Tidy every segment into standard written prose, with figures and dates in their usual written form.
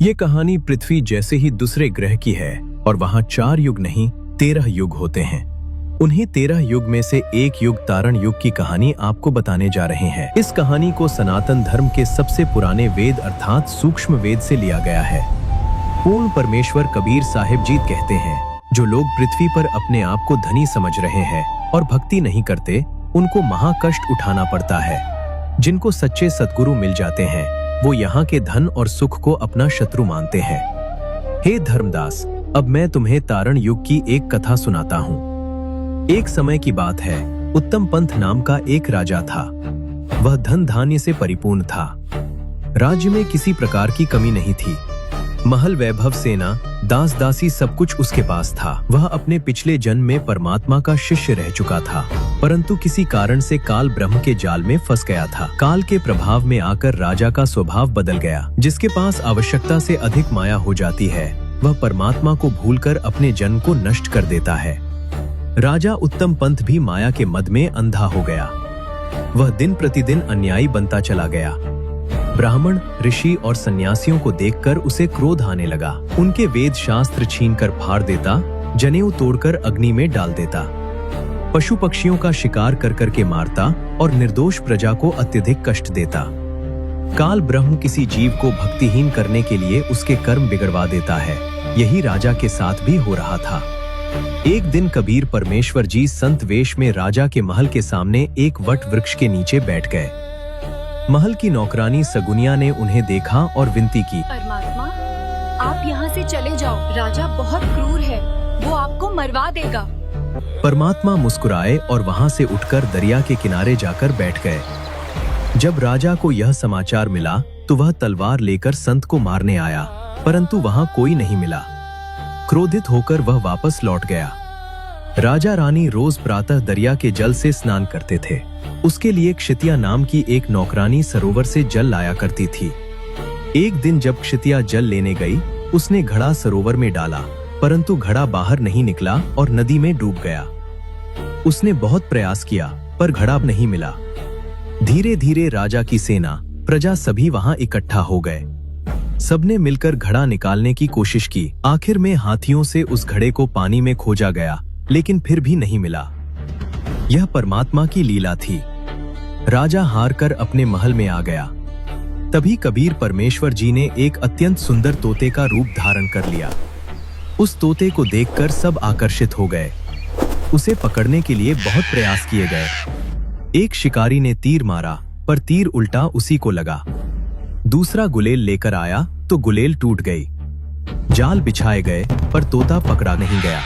ये कहानी पृथ्वी जैसे ही दूसरे ग्रह की है और वहाँ 4 युग नहीं 13 युग होते हैं। उन्हीं 13 युग में से एक युग तारण युग की कहानी आपको बताने जा रहे हैं। इस कहानी को सनातन धर्म के सबसे पुराने वेद अर्थात सूक्ष्म वेद से लिया गया है। पूर्ण परमेश्वर कबीर साहिब जी कहते हैं, जो लोग पृथ्वी पर अपने आप को धनी समझ रहे हैं और भक्ति नहीं करते, उनको महाकष्ट उठाना पड़ता है। जिनको सच्चे सद्गुरु मिल जाते हैं, वो यहाँ के धन और सुख को अपना शत्रु मानते हैं। हे धर्मदास, अब मैं तुम्हें तारण युग की एक कथा सुनाता हूँ। एक समय की बात है, उत्तम पंथ नाम का एक राजा था। वह धन धान्य से परिपूर्ण था। राज्य में किसी प्रकार की कमी नहीं थी। महल, वैभव, सेना, दास दासी सब कुछ उसके पास था। वह अपने पिछले जन्म में परमात्मा का शिष्य रह चुका था, परंतु किसी कारण से काल ब्रह्म के जाल में फंस गया था। काल के प्रभाव में आकर राजा का स्वभाव बदल गया। जिसके पास आवश्यकता से अधिक माया हो जाती है, वह परमात्मा को भूलकर अपने जन्म को नष्ट कर देता है। राजा उत्तम पंथ भी माया के मद में अंधा हो गया। वह दिन प्रतिदिन अन्यायी बनता चला गया। ब्राह्मण, ऋषि और सन्यासियों को देखकर उसे क्रोध आने लगा। उनके वेद शास्त्र छीनकर फाड़ देता, जनेऊ तोड़कर अग्नि में डाल देता, पशु पक्षियों का शिकार कर करके मारता और निर्दोष प्रजा को अत्यधिक कष्ट देता। काल ब्रह्म किसी जीव को भक्तिहीन करने के लिए उसके कर्म बिगड़वा देता है। यही राजा के साथ भी हो रहा था। एक दिन कबीर परमेश्वर जी संत वेश में राजा के महल के सामने एक वट वृक्ष के नीचे बैठ गए। महल की नौकरानी सगुनिया ने उन्हें देखा और विनती की, परमात्मा, आप यहाँ से चले जाओ। राजा बहुत क्रूर है, वो आपको मरवा देगा। परमात्मा मुस्कुराए और वहाँ से उठकर दरिया के किनारे जाकर बैठ गए। जब राजा को यह समाचार मिला तो वह तलवार लेकर संत को मारने आया, परंतु वहाँ कोई नहीं मिला। क्रोधित होकर वह वापस लौट गया। राजा रानी रोज प्रातः दरिया के जल से स्नान करते थे। उसके लिए क्षितिया नाम की एक नौकरानी सरोवर से जल लाया करती थी। एक दिन जब क्षितिया जल लेने गई, उसने घड़ा सरोवर में डाला, परंतु घड़ा बाहर नहीं निकला और नदी में डूब गया। उसने बहुत प्रयास किया, पर घड़ा नहीं मिला। धीरे धीरे राजा की सेना, प्रजा सभी वहां इकट्ठा हो गए। सबने मिलकर घड़ा निकालने की कोशिश की। आखिर में हाथियों से उस घड़े को पानी में खोजा गया, लेकिन फिर भी नहीं मिला। यह परमात्मा की लीला थी। राजा हार कर अपने महल में आ गया। तभी कबीर परमेश्वर जी ने एक अत्यंत सुंदर तोते का रूप धारण कर लिया। उस तोते को देखकर सब आकर्षित हो गए। उसे पकड़ने के लिए बहुत प्रयास किए गए। एक शिकारी ने तीर मारा, पर तीर उल्टा उसी को लगा। दूसरा गुलेल लेकर आया तो गुलेल टूट गई। जाल बिछाए गए, पर तोता पकड़ा नहीं गया।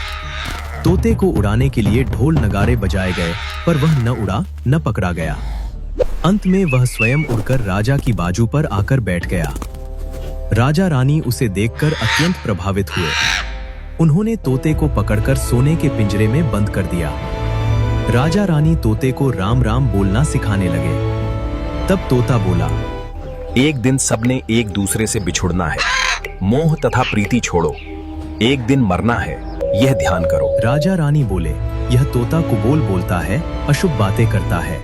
तोते को उड़ाने के लिए ढोल नगारे बजाए गए, पर वह न उड़ा न पकड़ा गया। अंत में वह स्वयं उड़कर राजा की बाजू पर आकर बैठ गया। राजा रानी उसे देखकर अत्यंत प्रभावित हुए। उन्होंने तोते को पकड़कर सोने के पिंजरे में बंद कर दिया। राजा रानी तोते को राम राम बोलना सिखाने लगे। तब तोता बोला, एक दिन सबने एक दूसरे से बिछुड़ना है। मोह तथा प्रीति छोड़ो। एक दिन मरना है, यह ध्यान करो। राजा रानी बोले, यह तोता कुबोल बोलता है, अशुभ बातें करता है।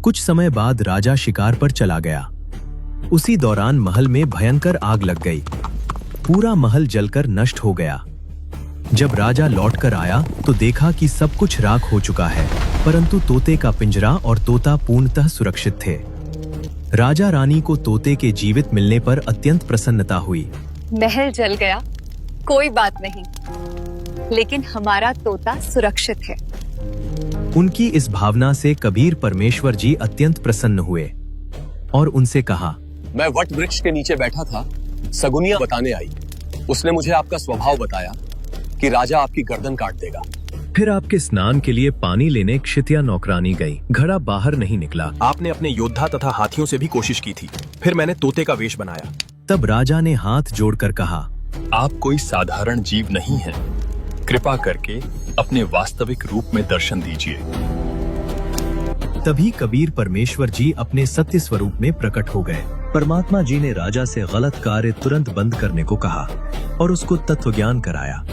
कुछ समय बाद राजा शिकार पर चला गया। उसी दौरान महल में भयंकर आग लग गई। पूरा महल जलकर नष्ट हो गया। जब राजा लौटकर आया तो देखा कि सब कुछ राख हो चुका है, परंतु तोते का पिंजरा और तोता पूर्णतः सुरक्षित थे। राजा रानी को तोते के जीवित मिलने पर अत्यंत प्रसन्नता हुई। महल जल गया, कोई बात नहीं, लेकिन हमारा तोता सुरक्षित है। उनकी इस भावना से कबीर परमेश्वर जी अत्यंत प्रसन्न हुए और उनसे कहा, मैं वट वृक्ष के नीचे बैठा था, सगुनिया बताने आई। उसने मुझे आपका स्वभाव बताया कि राजा आपकी गर्दन काट देगा। फिर आपके स्नान के लिए पानी लेने क्षितिया नौकरानी गई। घड़ा बाहर नहीं निकला। आपने अपने योद्धा तथा हाथियों से भी कोशिश की थी, फिर मैंने तोते का वेश बनाया। तब राजा ने हाथ जोड़कर कहा, आप कोई साधारण जीव नहीं हैं। कृपा करके अपने वास्तविक रूप में दर्शन दीजिए। तभी कबीर परमेश्वर जी अपने सत्य स्वरूप में प्रकट हो गए। परमात्मा जी ने राजा से गलत कार्य तुरंत बंद करने को कहा और उसको तत्व ज्ञान कराया।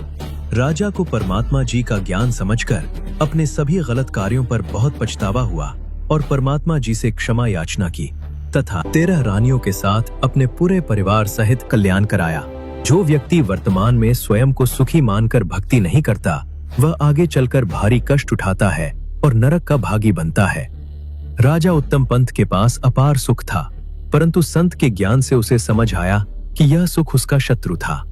राजा को परमात्मा जी का ज्ञान समझकर अपने सभी गलत कार्यों पर बहुत पछतावा हुआ और परमात्मा जी से क्षमा याचना की। तथा 13 रानियों के साथ अपने पूरे परिवार सहित कल्याण कराया। जो व्यक्ति वर्तमान में स्वयं को सुखी मानकर भक्ति नहीं करता, वह आगे चलकर भारी कष्ट उठाता है और नरक का भागी बनता है। राजा उत्तम पंत के पास अपार सुख था, परंतु संत के ज्ञान से उसे समझ आया कि यह सुख उसका शत्रु था।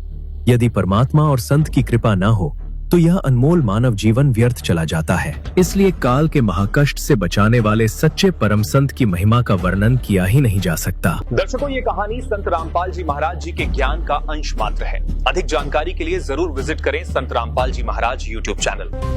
यदि परमात्मा और संत की कृपा न हो तो यह अनमोल मानव जीवन व्यर्थ चला जाता है। इसलिए काल के महाकष्ट से बचाने वाले सच्चे परम संत की महिमा का वर्णन किया ही नहीं जा सकता। दर्शकों, ये कहानी संत रामपाल जी महाराज जी के ज्ञान का अंश मात्र है। अधिक जानकारी के लिए जरूर विजिट करें संत रामपाल जी महाराज यूट्यूब चैनल।